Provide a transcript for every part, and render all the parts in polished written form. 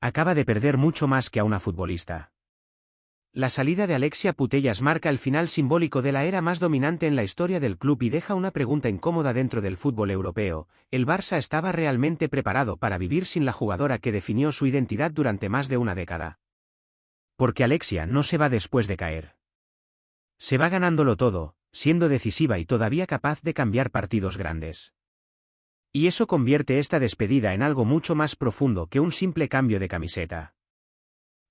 acaba de perder mucho más que a una futbolista. La salida de Alexia Putellas marca el final simbólico de la era más dominante en la historia del club y deja una pregunta incómoda dentro del fútbol europeo. ¿El Barça estaba realmente preparado para vivir sin la jugadora que definió su identidad durante más de una década? Porque Alexia no se va después de caer. Se va ganándolo todo, siendo decisiva y todavía capaz de cambiar partidos grandes. Y eso convierte esta despedida en algo mucho más profundo que un simple cambio de camiseta.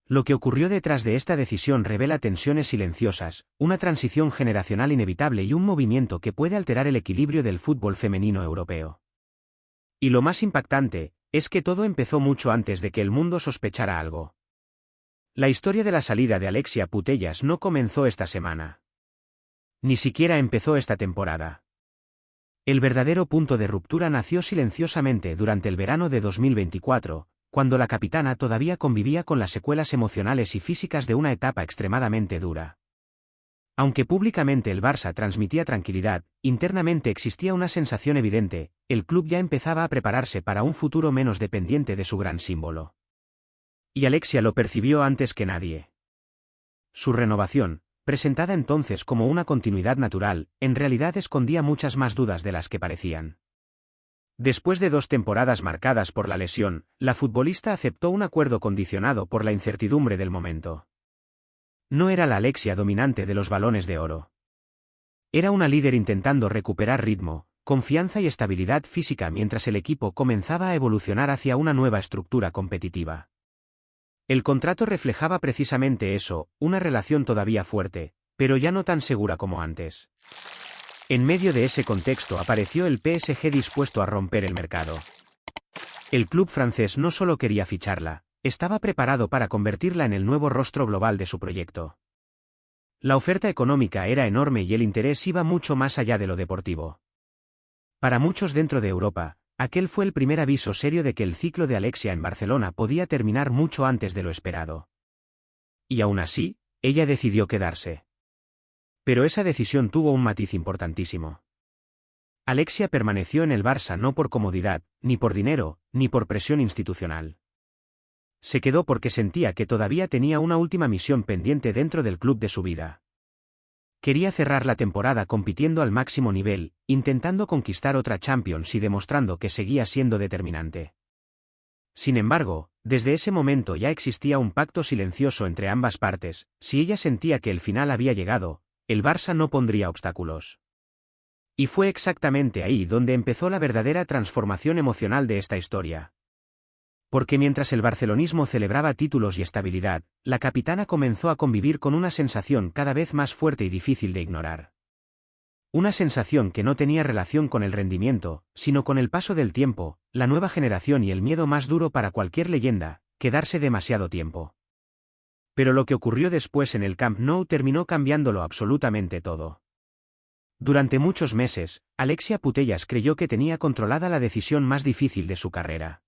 Lo que ocurrió detrás de esta decisión revela tensiones silenciosas, una transición generacional inevitable y un movimiento que puede alterar el equilibrio del fútbol femenino europeo. Y lo más impactante, es que todo empezó mucho antes de que el mundo sospechara algo. La historia de la salida de Alexia Putellas no comenzó esta semana. Ni siquiera empezó esta temporada. El verdadero punto de ruptura nació silenciosamente durante el verano de 2024, cuando la capitana todavía convivía con las secuelas emocionales y físicas de una etapa extremadamente dura. Aunque públicamente el Barça transmitía tranquilidad, internamente existía una sensación evidente: el club ya empezaba a prepararse para un futuro menos dependiente de su gran símbolo. Y Alexia lo percibió antes que nadie. Su renovación, presentada entonces como una continuidad natural, en realidad escondía muchas más dudas de las que parecían. Después de 2 temporadas marcadas por la lesión, la futbolista aceptó un acuerdo condicionado por la incertidumbre del momento. No era la Alexia dominante de los balones de oro. Era una líder intentando recuperar ritmo, confianza y estabilidad física mientras el equipo comenzaba a evolucionar hacia una nueva estructura competitiva. El contrato reflejaba precisamente eso, una relación todavía fuerte, pero ya no tan segura como antes. En medio de ese contexto apareció el PSG dispuesto a romper el mercado. El club francés no solo quería ficharla, estaba preparado para convertirla en el nuevo rostro global de su proyecto. La oferta económica era enorme y el interés iba mucho más allá de lo deportivo. Para muchos dentro de Europa, aquel fue el primer aviso serio de que el ciclo de Alexia en Barcelona podía terminar mucho antes de lo esperado. Y aún así, ella decidió quedarse. Pero esa decisión tuvo un matiz importantísimo. Alexia permaneció en el Barça no por comodidad, ni por dinero, ni por presión institucional. Se quedó porque sentía que todavía tenía una última misión pendiente dentro del club de su vida. Quería cerrar la temporada compitiendo al máximo nivel, intentando conquistar otra Champions y demostrando que seguía siendo determinante. Sin embargo, desde ese momento ya existía un pacto silencioso entre ambas partes: si ella sentía que el final había llegado, el Barça no pondría obstáculos. Y fue exactamente ahí donde empezó la verdadera transformación emocional de esta historia. Porque mientras el barcelonismo celebraba títulos y estabilidad, la capitana comenzó a convivir con una sensación cada vez más fuerte y difícil de ignorar. Una sensación que no tenía relación con el rendimiento, sino con el paso del tiempo, la nueva generación y el miedo más duro para cualquier leyenda: quedarse demasiado tiempo. Pero lo que ocurrió después en el Camp Nou terminó cambiándolo absolutamente todo. Durante muchos meses, Alexia Putellas creyó que tenía controlada la decisión más difícil de su carrera.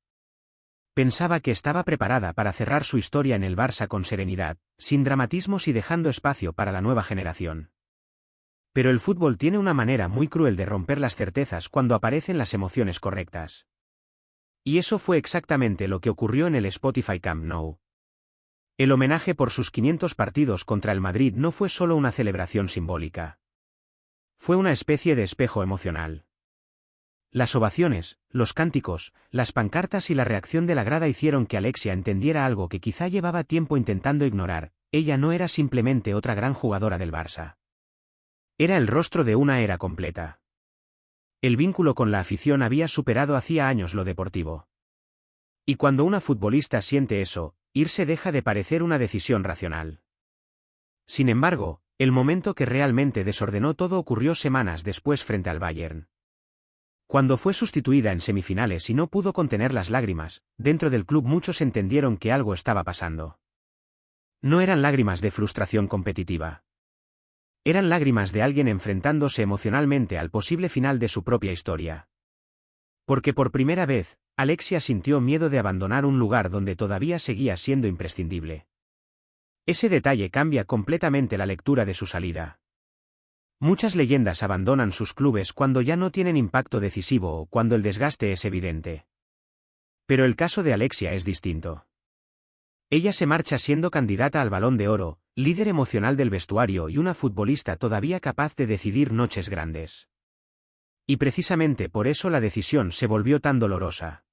Pensaba que estaba preparada para cerrar su historia en el Barça con serenidad, sin dramatismos y dejando espacio para la nueva generación. Pero el fútbol tiene una manera muy cruel de romper las certezas cuando aparecen las emociones correctas. Y eso fue exactamente lo que ocurrió en el Spotify Camp Nou. El homenaje por sus 500 partidos contra el Madrid no fue solo una celebración simbólica. Fue una especie de espejo emocional. Las ovaciones, los cánticos, las pancartas y la reacción de la grada hicieron que Alexia entendiera algo que quizá llevaba tiempo intentando ignorar: ella no era simplemente otra gran jugadora del Barça. Era el rostro de una era completa. El vínculo con la afición había superado hacía años lo deportivo. Y cuando una futbolista siente eso, irse deja de parecer una decisión racional. Sin embargo, el momento que realmente desordenó todo ocurrió semanas después frente al Bayern. Cuando fue sustituida en semifinales y no pudo contener las lágrimas, dentro del club muchos entendieron que algo estaba pasando. No eran lágrimas de frustración competitiva. Eran lágrimas de alguien enfrentándose emocionalmente al posible final de su propia historia. Porque por primera vez, Alexia sintió miedo de abandonar un lugar donde todavía seguía siendo imprescindible. Ese detalle cambia completamente la lectura de su salida. Muchas leyendas abandonan sus clubes cuando ya no tienen impacto decisivo o cuando el desgaste es evidente. Pero el caso de Alexia es distinto. Ella se marcha siendo candidata al Balón de Oro, líder emocional del vestuario y una futbolista todavía capaz de decidir noches grandes. Y precisamente por eso la decisión se volvió tan dolorosa.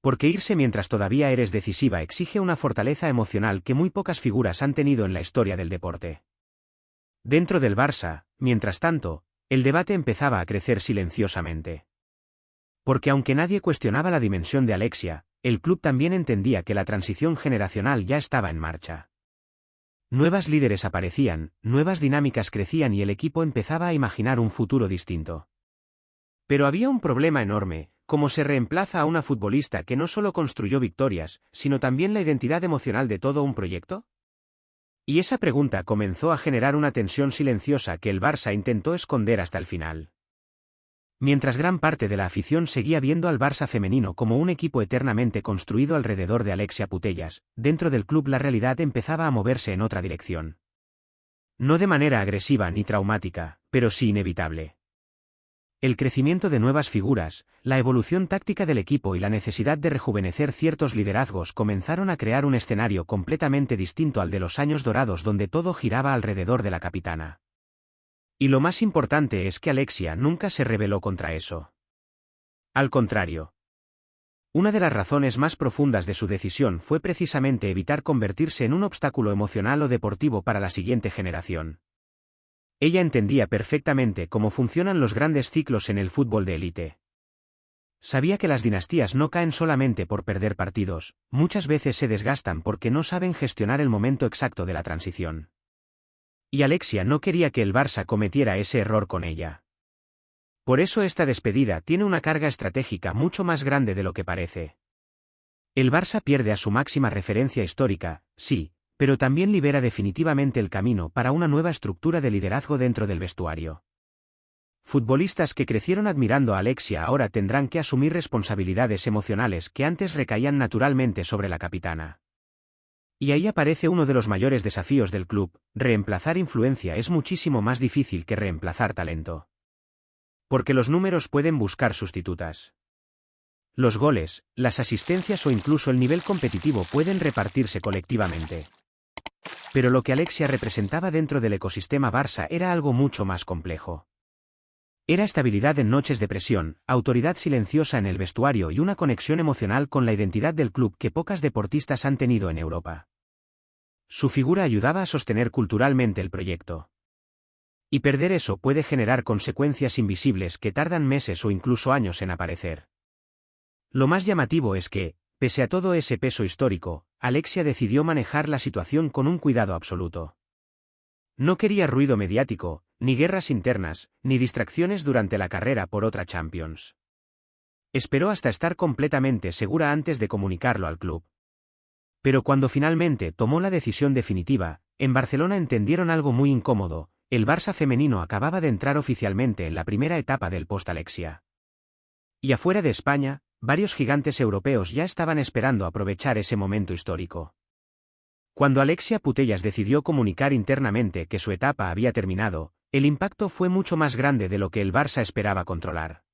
Porque irse mientras todavía eres decisiva exige una fortaleza emocional que muy pocas figuras han tenido en la historia del deporte. Dentro del Barça, mientras tanto, el debate empezaba a crecer silenciosamente. Porque aunque nadie cuestionaba la dimensión de Alexia, el club también entendía que la transición generacional ya estaba en marcha. Nuevas líderes aparecían, nuevas dinámicas crecían y el equipo empezaba a imaginar un futuro distinto. Pero había un problema enorme: ¿cómo se reemplaza a una futbolista que no solo construyó victorias, sino también la identidad emocional de todo un proyecto? Y esa pregunta comenzó a generar una tensión silenciosa que el Barça intentó esconder hasta el final. Mientras gran parte de la afición seguía viendo al Barça femenino como un equipo eternamente construido alrededor de Alexia Putellas, dentro del club la realidad empezaba a moverse en otra dirección. No de manera agresiva ni traumática, pero sí inevitable. El crecimiento de nuevas figuras, la evolución táctica del equipo y la necesidad de rejuvenecer ciertos liderazgos comenzaron a crear un escenario completamente distinto al de los años dorados donde todo giraba alrededor de la capitana. Y lo más importante es que Alexia nunca se rebeló contra eso. Al contrario. Una de las razones más profundas de su decisión fue precisamente evitar convertirse en un obstáculo emocional o deportivo para la siguiente generación. Ella entendía perfectamente cómo funcionan los grandes ciclos en el fútbol de élite. Sabía que las dinastías no caen solamente por perder partidos, muchas veces se desgastan porque no saben gestionar el momento exacto de la transición. Y Alexia no quería que el Barça cometiera ese error con ella. Por eso esta despedida tiene una carga estratégica mucho más grande de lo que parece. El Barça pierde a su máxima referencia histórica, sí, pero también libera definitivamente el camino para una nueva estructura de liderazgo dentro del vestuario. Futbolistas que crecieron admirando a Alexia ahora tendrán que asumir responsabilidades emocionales que antes recaían naturalmente sobre la capitana. Y ahí aparece uno de los mayores desafíos del club: reemplazar influencia es muchísimo más difícil que reemplazar talento. Porque los números pueden buscar sustitutas. Los goles, las asistencias o incluso el nivel competitivo pueden repartirse colectivamente. Pero lo que Alexia representaba dentro del ecosistema Barça era algo mucho más complejo. Era estabilidad en noches de presión, autoridad silenciosa en el vestuario y una conexión emocional con la identidad del club que pocas deportistas han tenido en Europa. Su figura ayudaba a sostener culturalmente el proyecto. Y perder eso puede generar consecuencias invisibles que tardan meses o incluso años en aparecer. Lo más llamativo es que, pese a todo ese peso histórico, Alexia decidió manejar la situación con un cuidado absoluto. No quería ruido mediático, ni guerras internas, ni distracciones durante la carrera por otra Champions. Esperó hasta estar completamente segura antes de comunicarlo al club. Pero cuando finalmente tomó la decisión definitiva, en Barcelona entendieron algo muy incómodo: el Barça femenino acababa de entrar oficialmente en la primera etapa del post-Alexia. Y afuera de España, varios gigantes europeos ya estaban esperando aprovechar ese momento histórico. Cuando Alexia Putellas decidió comunicar internamente que su etapa había terminado, el impacto fue mucho más grande de lo que el Barça esperaba controlar.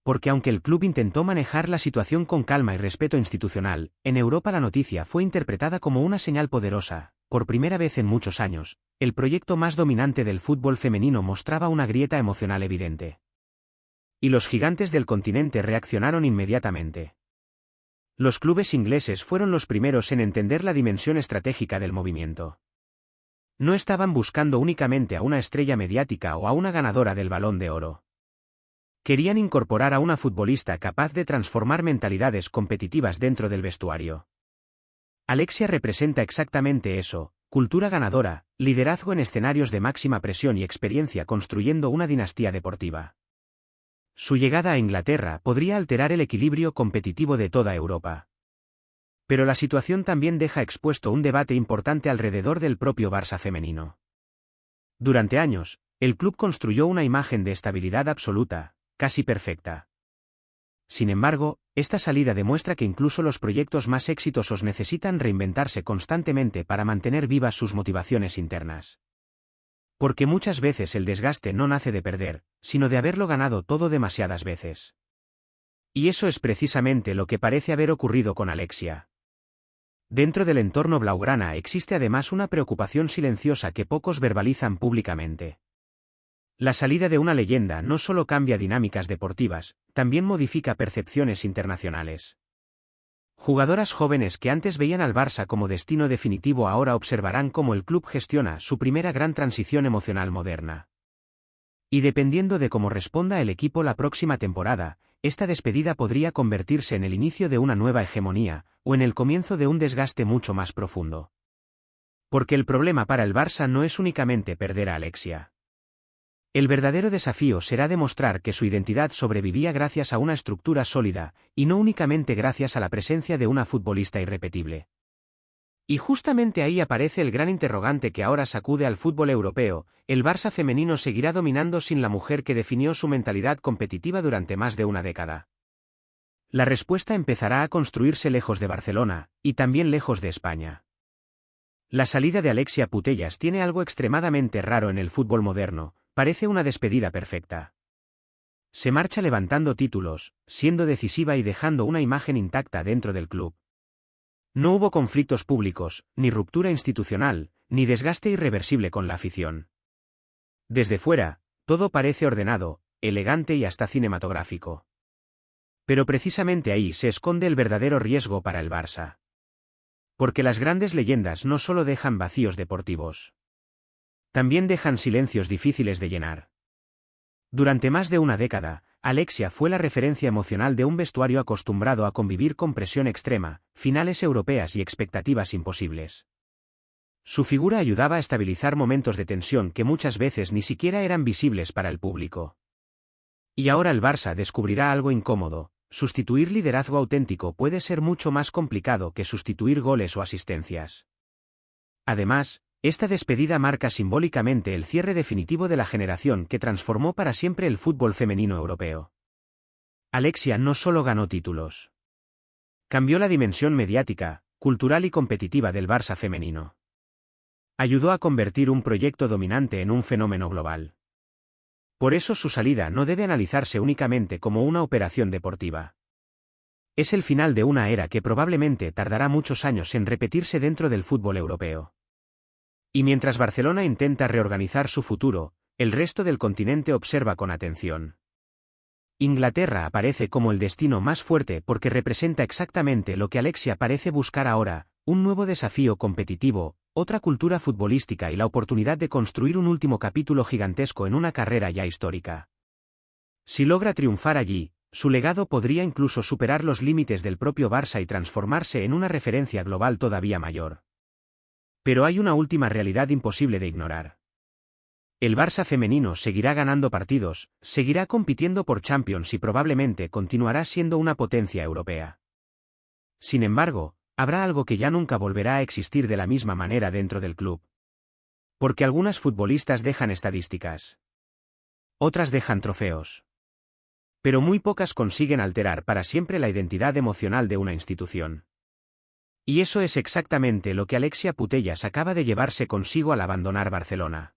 Porque aunque el club intentó manejar la situación con calma y respeto institucional, en Europa la noticia fue interpretada como una señal poderosa: por primera vez en muchos años, el proyecto más dominante del fútbol femenino mostraba una grieta emocional evidente. Y los gigantes del continente reaccionaron inmediatamente. Los clubes ingleses fueron los primeros en entender la dimensión estratégica del movimiento. No estaban buscando únicamente a una estrella mediática o a una ganadora del Balón de Oro. Querían incorporar a una futbolista capaz de transformar mentalidades competitivas dentro del vestuario. Alexia representa exactamente eso: cultura ganadora, liderazgo en escenarios de máxima presión y experiencia construyendo una dinastía deportiva. Su llegada a Inglaterra podría alterar el equilibrio competitivo de toda Europa. Pero la situación también deja expuesto un debate importante alrededor del propio Barça femenino. Durante años, el club construyó una imagen de estabilidad absoluta, casi perfecta. Sin embargo, esta salida demuestra que incluso los proyectos más exitosos necesitan reinventarse constantemente para mantener vivas sus motivaciones internas. Porque muchas veces el desgaste no nace de perder, sino de haberlo ganado todo demasiadas veces. Y eso es precisamente lo que parece haber ocurrido con Alexia. Dentro del entorno blaugrana existe además una preocupación silenciosa que pocos verbalizan públicamente. La salida de una leyenda no solo cambia dinámicas deportivas, también modifica percepciones internacionales. Jugadoras jóvenes que antes veían al Barça como destino definitivo ahora observarán cómo el club gestiona su primera gran transición emocional moderna. Y dependiendo de cómo responda el equipo la próxima temporada, esta despedida podría convertirse en el inicio de una nueva hegemonía, o en el comienzo de un desgaste mucho más profundo. Porque el problema para el Barça no es únicamente perder a Alexia. El verdadero desafío será demostrar que su identidad sobrevivía gracias a una estructura sólida, y no únicamente gracias a la presencia de una futbolista irrepetible. Y justamente ahí aparece el gran interrogante que ahora sacude al fútbol europeo: ¿el Barça femenino seguirá dominando sin la mujer que definió su mentalidad competitiva durante más de una década? La respuesta empezará a construirse lejos de Barcelona, y también lejos de España. La salida de Alexia Putellas tiene algo extremadamente raro en el fútbol moderno: parece una despedida perfecta. Se marcha levantando títulos, siendo decisiva y dejando una imagen intacta dentro del club. No hubo conflictos públicos, ni ruptura institucional, ni desgaste irreversible con la afición. Desde fuera, todo parece ordenado, elegante y hasta cinematográfico. Pero precisamente ahí se esconde el verdadero riesgo para el Barça. Porque las grandes leyendas no solo dejan vacíos deportivos. También dejan silencios difíciles de llenar. Durante más de una década, Alexia fue la referencia emocional de un vestuario acostumbrado a convivir con presión extrema, finales europeas y expectativas imposibles. Su figura ayudaba a estabilizar momentos de tensión que muchas veces ni siquiera eran visibles para el público. Y ahora el Barça descubrirá algo incómodo: sustituir liderazgo auténtico puede ser mucho más complicado que sustituir goles o asistencias. Además, esta despedida marca simbólicamente el cierre definitivo de la generación que transformó para siempre el fútbol femenino europeo. Alexia no solo ganó títulos. Cambió la dimensión mediática, cultural y competitiva del Barça femenino. Ayudó a convertir un proyecto dominante en un fenómeno global. Por eso su salida no debe analizarse únicamente como una operación deportiva. Es el final de una era que probablemente tardará muchos años en repetirse dentro del fútbol europeo. Y mientras Barcelona intenta reorganizar su futuro, el resto del continente observa con atención. Inglaterra aparece como el destino más fuerte porque representa exactamente lo que Alexia parece buscar ahora: un nuevo desafío competitivo, otra cultura futbolística y la oportunidad de construir un último capítulo gigantesco en una carrera ya histórica. Si logra triunfar allí, su legado podría incluso superar los límites del propio Barça y transformarse en una referencia global todavía mayor. Pero hay una última realidad imposible de ignorar. El Barça femenino seguirá ganando partidos, seguirá compitiendo por Champions y probablemente continuará siendo una potencia europea. Sin embargo, habrá algo que ya nunca volverá a existir de la misma manera dentro del club. Porque algunas futbolistas dejan estadísticas. Otras dejan trofeos. Pero muy pocas consiguen alterar para siempre la identidad emocional de una institución. Y eso es exactamente lo que Alexia Putellas acaba de llevarse consigo al abandonar Barcelona.